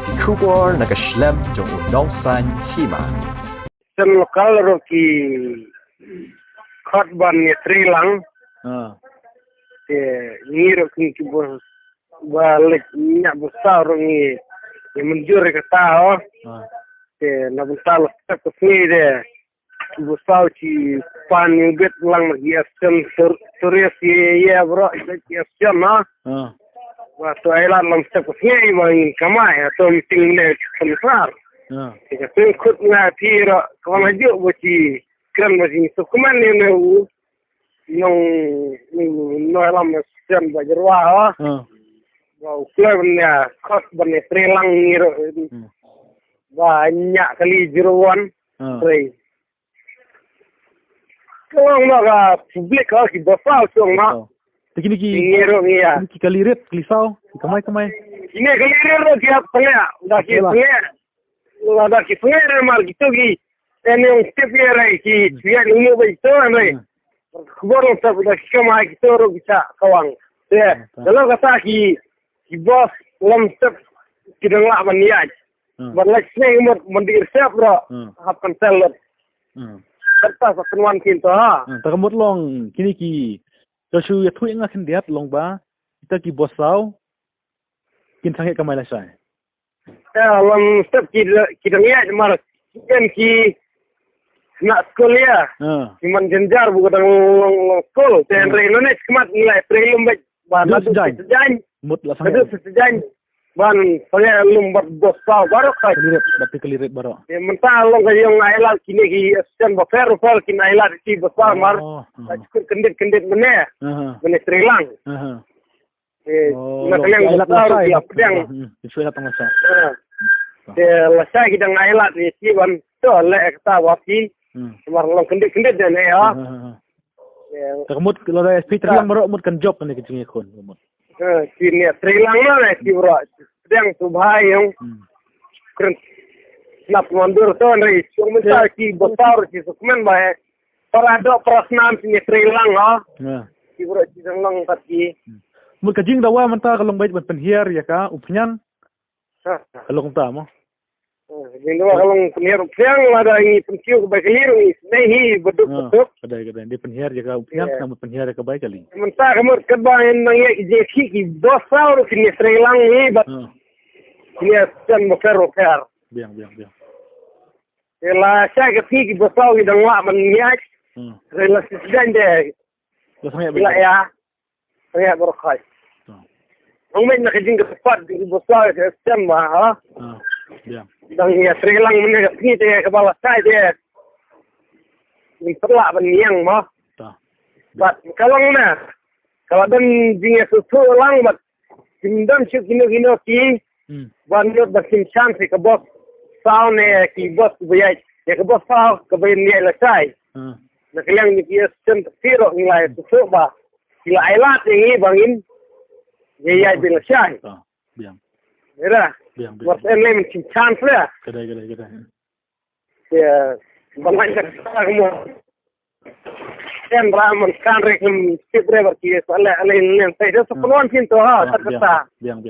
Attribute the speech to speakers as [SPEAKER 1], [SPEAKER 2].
[SPEAKER 1] die Kubor nakaslem jong unongsan hima.
[SPEAKER 2] Sen lokal roki khotban ni trilang te ngiro ki bo balik nya besar ni menjur ke tao te na besar tak ni de besar ci pan ni bet lang lagi asen surias ya bro ci asen na waktu ailan lam tak ni bang kamai atau meeting ni kemisar Jika pengikut ngati ra kawan aja buci keren buci sukuman ni nong alam sen bajarwa wow kaya kos benda trilang ni banyak kali jeruan kalau nak publik kalau kita faham cuma
[SPEAKER 3] Begini
[SPEAKER 2] ngiro ni ya
[SPEAKER 3] kalirit kelisau kamai
[SPEAKER 2] ini kalirit dia pengah dah ada kisah mal gitu ki ini yang setiap hari ki dia ni begitu ni kemudian kita dah kemai gitu orang bisa kawang ya kalau kata ki bos lam setiap kita ngelak maniat berlak ni mendir siap bro hapkan seller kertas penuan kita ha
[SPEAKER 3] takamot long kini ki Joshua ya tuing akan diat long ba kita ki bos tau kin sangat kamai lah saya
[SPEAKER 2] lam setiap kita niat mar kan ki nak sekolah cuman jenjar bukan sekolah dan Indonesia kemat nilai prelim baik bahan sejain
[SPEAKER 3] mut lah
[SPEAKER 2] sangat sejain bahan saya lumbat bos tau baru kai
[SPEAKER 3] kelirit baru
[SPEAKER 2] yang mentah long kaya yang ailat kini ki sen bafer kini ailat ki bos tau mar cukup kendit mana Trilang nak yang bos tau dia pedang
[SPEAKER 3] sesuai datang masa
[SPEAKER 2] Lasai kita ngailat ni si ban tu lek kata wapi mar long kendit dan ya
[SPEAKER 3] Termut kalau ada SP Trilang baru mut kan job kan kecingnya kon
[SPEAKER 2] kini Trilang lah si bro pedang tu bahai yang keren nak mundur tu ni cuma misal ki besar ki sukuman bahai para ada perasaan sini Trilang si bro si lang kaki
[SPEAKER 3] mut kajing dawa mentah kalau baik penhiar ya ka upnyan kalau kau tahu,
[SPEAKER 2] jadi kalau penyiar yang ada ini pensiun kebaik liru ini, nahi beduk.
[SPEAKER 3] Ada di penyiar jaga upnya, namun penyiar jaga baik kali.
[SPEAKER 2] Mentah kamu kebayan nang ya ijeki ki dosa orang kini Trilang ni, kini sen moker.
[SPEAKER 3] Biang.
[SPEAKER 2] Kalau saya kaki ki dosa ki dangwa menyiak, relasi sedang deh. Bila ya, saya berkai. Ang may nakijing kapag di boswa ke stemma dang ya Trilang mana ni dia kepala saya dia ni pelak beniang mah bat kalau dan jinga susu lang bat kindam syuk kino ki banyak basim chance ke bos sao ne ki bos bayai ya ke bos sao ke bayai ni lasai nak yang ni dia sen tiro nilai susu ba sila ailat ni bangin ya bila syai
[SPEAKER 3] biang
[SPEAKER 2] era buat elemen chance lah
[SPEAKER 3] kedai
[SPEAKER 2] ya banyak semua kan ramen kan rekem sip driver ki ala yang saya tu peluang pintu ha terkata
[SPEAKER 3] biang